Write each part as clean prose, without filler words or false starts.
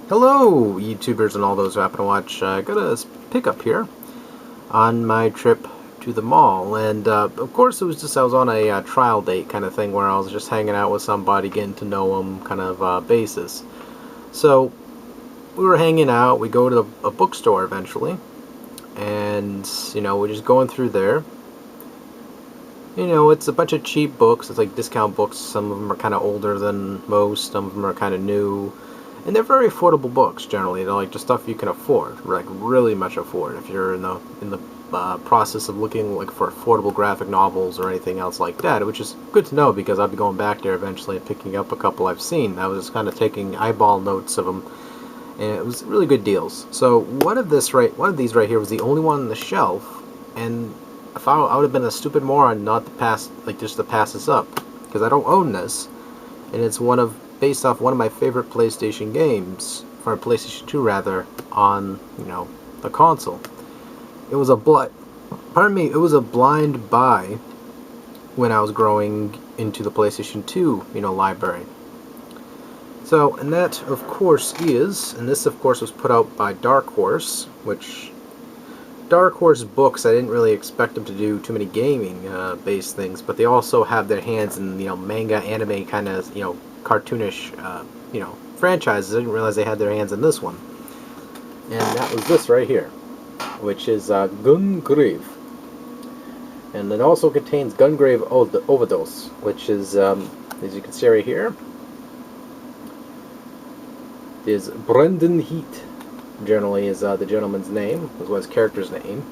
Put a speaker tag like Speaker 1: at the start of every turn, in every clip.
Speaker 1: Hello, YouTubers and all those who happen to watch. I got a pickup here on my trip to the mall, and of course it was just I was on a trial date kind of thing where I was just hanging out with somebody, getting to know them, kind of basis. So we were hanging out. We go to a bookstore eventually, and we're just going through there. It's a bunch of cheap books. It's like discount books. Some of them are kind of older than most. Some of them are kind of new. And they're very affordable books generally. They're like just stuff you can afford, like really much afford. If you're in the process of looking like for affordable graphic novels or anything else like that, which is good to know because I'll be going back there eventually and picking up a couple I've seen. I was kind of taking eyeball notes of them, and it was really good deals. So one of these right here was the only one on the shelf, and I would have been a stupid moron not to pass, like just to pass this up, because I don't own this, and it's based off one of my favorite PlayStation games, for PlayStation 2 rather, on the console. It was a it was a blind buy when I was growing into the PlayStation 2 library. So, and that of course and this of course was put out by Darkhorse, which Darkhorse books, I didn't really expect them to do too many gaming based things, but they also have their hands in manga, anime kind of cartoonish franchises. I didn't realize they had their hands in this one, and that was this right here, which is Gungrave, and it also contains Gungrave overdose, which is as you can see right here, is Brendan Heat. Generally is the gentleman's name, as well as character's name.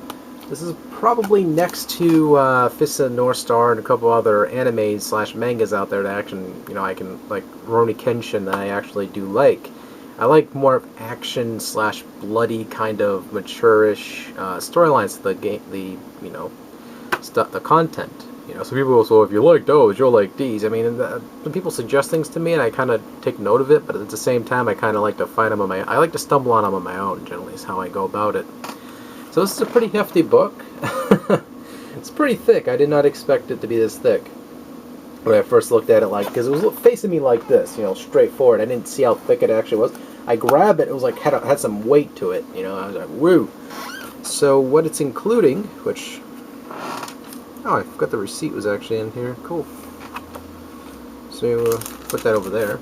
Speaker 1: This is probably next to Fist of the North Star and a couple other animes slash mangas out there that actually, I can, like Rurouni Kenshin, that I actually do like. I like more action slash bloody kind of mature-ish storylines to the game, the content. So people will say, if you like those, you'll like these. I mean, when people suggest things to me, and I kind of take note of it, but at the same time, I kind of like to find them I like to stumble on them on my own, generally, is how I go about it. So this is a pretty hefty book. It's pretty thick. I did not expect it to be this thick when I first looked at it, because it was facing me like this, straight forward. I didn't see how thick it actually was. I grabbed it, it was like, had some weight to it, I was like, woo! So what it's including, which... Oh, I forgot the receipt was actually in here. Cool. So put that over there.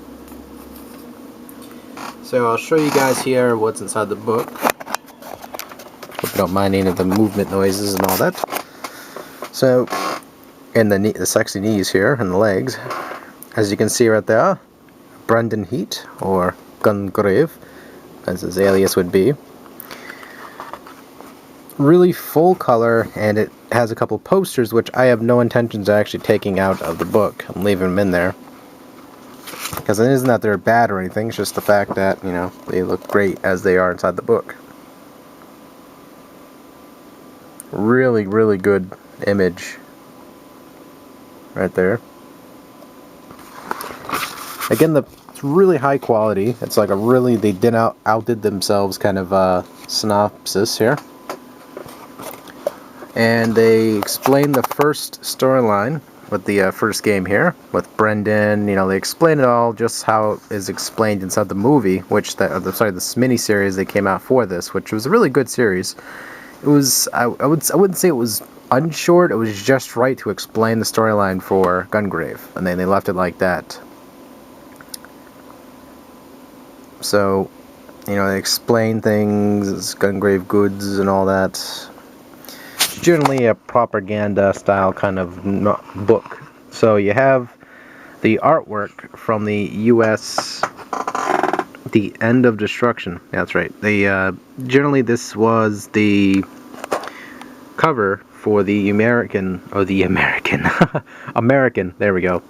Speaker 1: So I'll show you guys here what's inside the book. Hope you don't mind any of the movement noises and all that. So, and the sexy knees here and the legs. As you can see right there, Brendan Heat, or Gungrave, as his alias would be. Really full color, and it has a couple posters which I have no intentions of actually taking out of the book. I'm leaving them in there because it isn't that they're bad or anything, it's just the fact that they look great as they are inside the book. Really, really good image right there. Again, it's really high quality. It's like they outdid themselves kind of synopsis here. And they explain the first storyline with the first game here, with Brendan. They explain it all just how it is explained inside the movie, this mini-series they came out for this, which was a really good series. It was, I wouldn't say it was unshort, it was just right to explain the storyline for Gungrave, and then they left it like that. So, they explain things, Gungrave goods and all that. Generally a propaganda style kind of book. So you have the artwork from the U.S. The End of Destruction. That's right. Generally this was the cover for the American. There we go.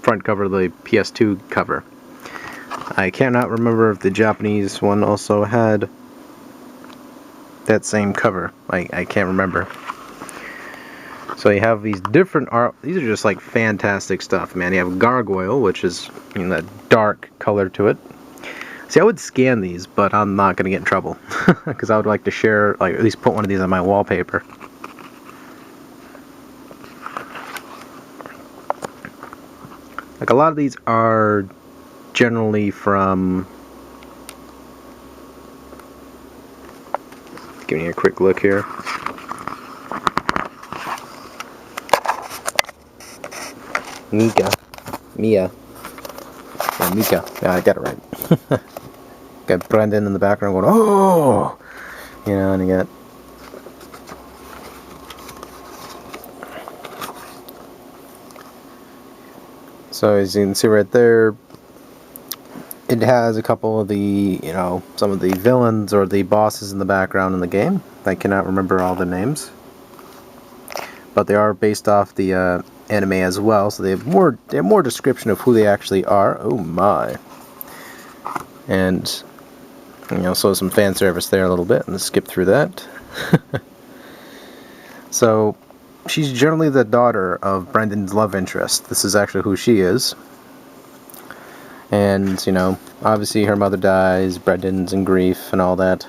Speaker 1: Front cover of the PS2 cover. I cannot remember if the Japanese one also had that same cover. I can't remember. So you have these different art. These are just like fantastic stuff, man. You have Gargoyle, which is that dark color to it. See, I would scan these, but I'm not gonna get in trouble because I would like to share, at least put one of these on my wallpaper. A lot of these are generally from Giving you a quick look here. Mia. Yeah, Mika. Yeah, I got it right. Got Brendan in the background going, oh! You know, and you got... So as you can see right there, it has a couple of the, you know, some of the villains or the bosses in the background in the game. I cannot remember all the names. But they are based off the anime as well, so they have more description of who they actually are. Oh my. And, you know, so some fan service there a little bit, and let's skip through that. So, she's generally the daughter of Brendan's love interest. This is actually who she is. And, you know, obviously her mother dies, Brendan's in grief and all that.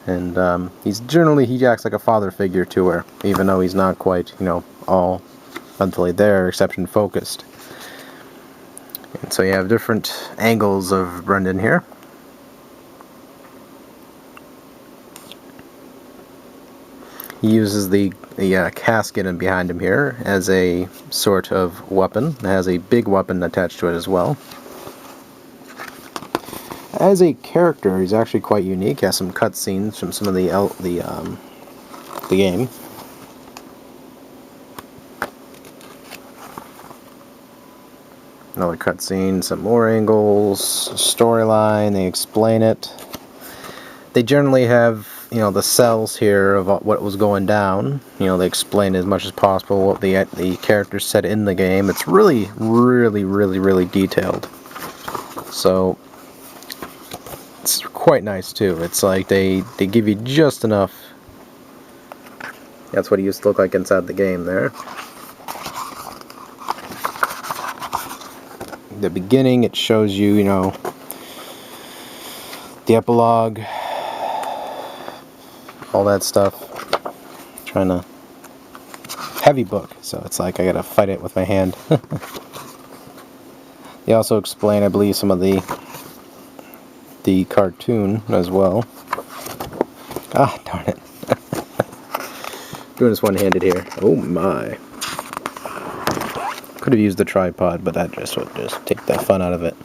Speaker 1: And he acts like a father figure to her, even though he's not quite, you know, all mentally there, exception focused. And so you have different angles of Brendan here. He uses the casket in behind him here as a sort of weapon. It has a big weapon attached to it as well. As a character, he's actually quite unique. He has some cutscenes from some of the game. Another cutscene, some more angles, storyline. They explain it. They generally have, you know, the cells here of what was going down. You know, they explain as much as possible what the characters said in the game. It's really, really, really, really detailed. So it's quite nice too. It's like they give you just enough. That's what it used to look like inside the game there. The beginning, it shows you, you know, the epilogue, all that stuff. Trying to heavy book, so it's like I gotta fight it with my hand. They also explain, I believe, some of the cartoon as well. Ah, darn it. Doing this one-handed here. Oh my. Could have used the tripod, but that just would just take the fun out of it.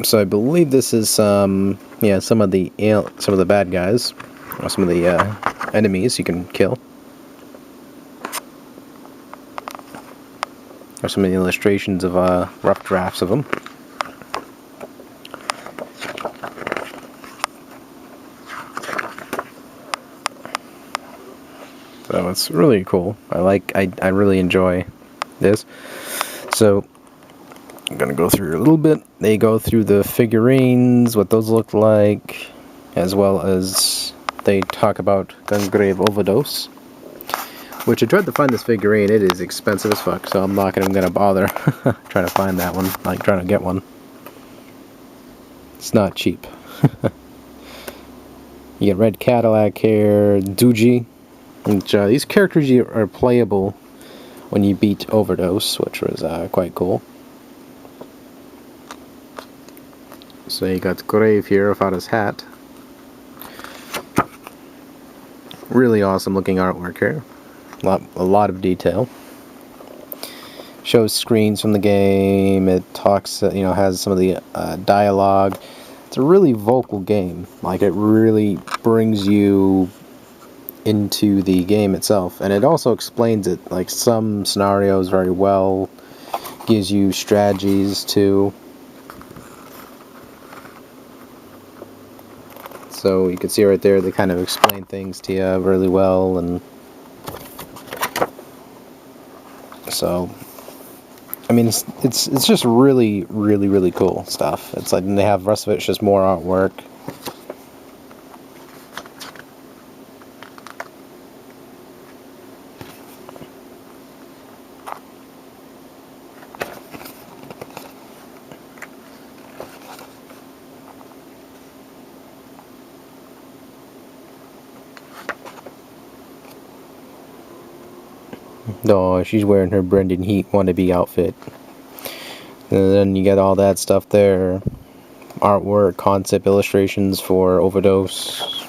Speaker 1: So I believe this is some of the bad guys, or some of the enemies you can kill, or some of the illustrations of rough drafts of them. So it's really cool. I really enjoy this. So I'm gonna go through a little bit. They go through the figurines, what those look like, as well as they talk about Gungrave overdose. Which I tried to find this figurine. It is expensive as fuck, so I'm not even gonna bother trying to find that one. Like trying to get one. It's not cheap. You get Red Cadillac here, Doogie. Which, these characters are playable when you beat Overdose, which was quite cool. So you got Grave here without his hat. Really awesome looking artwork here. A lot of detail. Shows screens from the game. It talks, you know, has some of the dialogue. It's a really vocal game. Like, it really brings you into the game itself, and it also explains it, like, some scenarios very well, gives you strategies too. So you can see right there, they kind of explain things to you really well, and so I mean, it's just really, really, really cool stuff. It's like, and they have the rest of it's just more artwork. Oh, she's wearing her Brendan Heat wannabe outfit. And then you get all that stuff there. Artwork, concept illustrations for Overdose.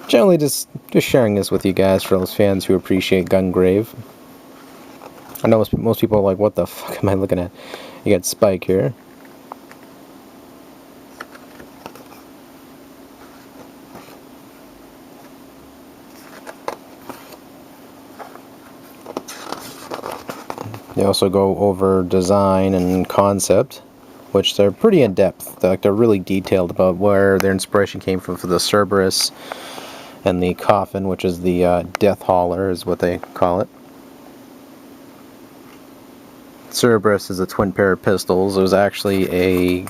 Speaker 1: generally just sharing this with you guys for those fans who appreciate Gungrave. I know most people are like, what the fuck am I looking at? You got Spike here. They also go over design and concept, which they're pretty in depth. They're really detailed about where their inspiration came from for the Cerberus and the coffin, which is the death hauler, is what they call it. Cerberus is a twin pair of pistols. It was actually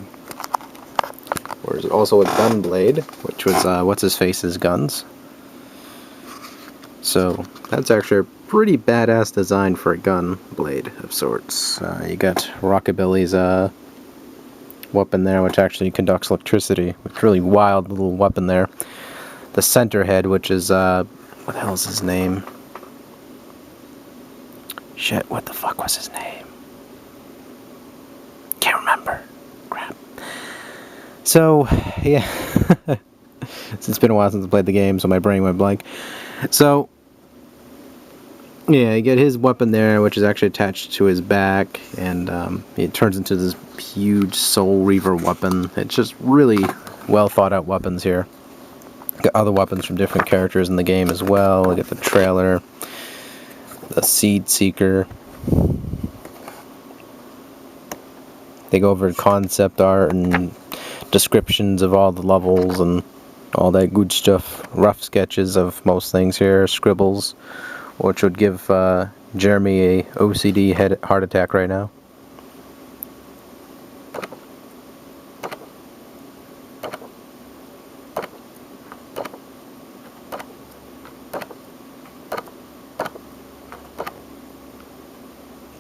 Speaker 1: also a gun blade, which was what's his face's guns. So that's actually a pretty badass design for a gun blade of sorts. You got Rockabilly's weapon there, which actually conducts electricity. It's a really wild little weapon there. The center head, which is what the hell is his name? Shit, what the fuck was his name? Can't remember. Crap. So, yeah. It's been a while since I played the game, so my brain went blank. So, yeah, you get his weapon there, which is actually attached to his back, and it turns into this huge Soul Reaver weapon. It's just really well thought out weapons here. Got other weapons from different characters in the game as well. I got the trailer, the Seed Seeker. They go over concept art and descriptions of all the levels and all that good stuff. Rough sketches of most things here, scribbles, which would give Jeremy a OCD heart attack right now.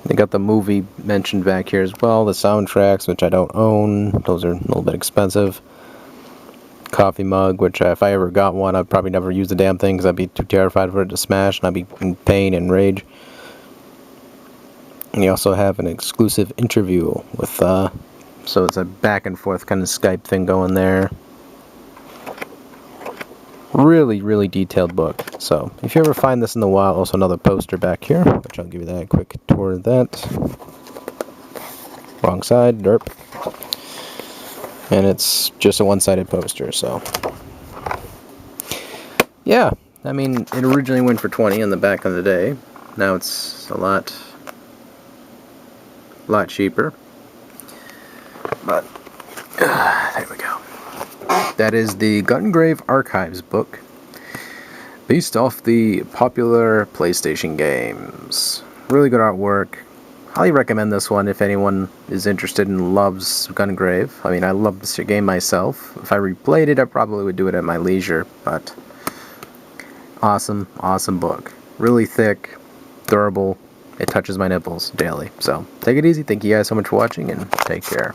Speaker 1: They got the movie mentioned back here as well, the soundtracks, which I don't own. Those are a little bit expensive. Coffee mug, which if I ever got one, I'd probably never use the damn thing because I'd be too terrified for it to smash and I'd be in pain and rage. And you also have an exclusive interview with, so it's a back and forth kind of Skype thing going there. Really, really detailed book. So, if you ever find this in the wild, also another poster back here, which I'll give you that quick tour of that. Wrong side, derp. And it's just a one-sided poster, so. Yeah, I mean, it originally went for 20 in the back of the day. Now it's a lot cheaper. But, there we go. That is the Gungrave Archives book, based off the popular PlayStation games. Really good artwork. Highly recommend this one if anyone is interested and loves Gungrave. I mean, I love this game myself. If I replayed it, I probably would do it at my leisure, but awesome, awesome book. Really thick, durable. It touches my nipples daily. So, take it easy. Thank you guys so much for watching, and take care.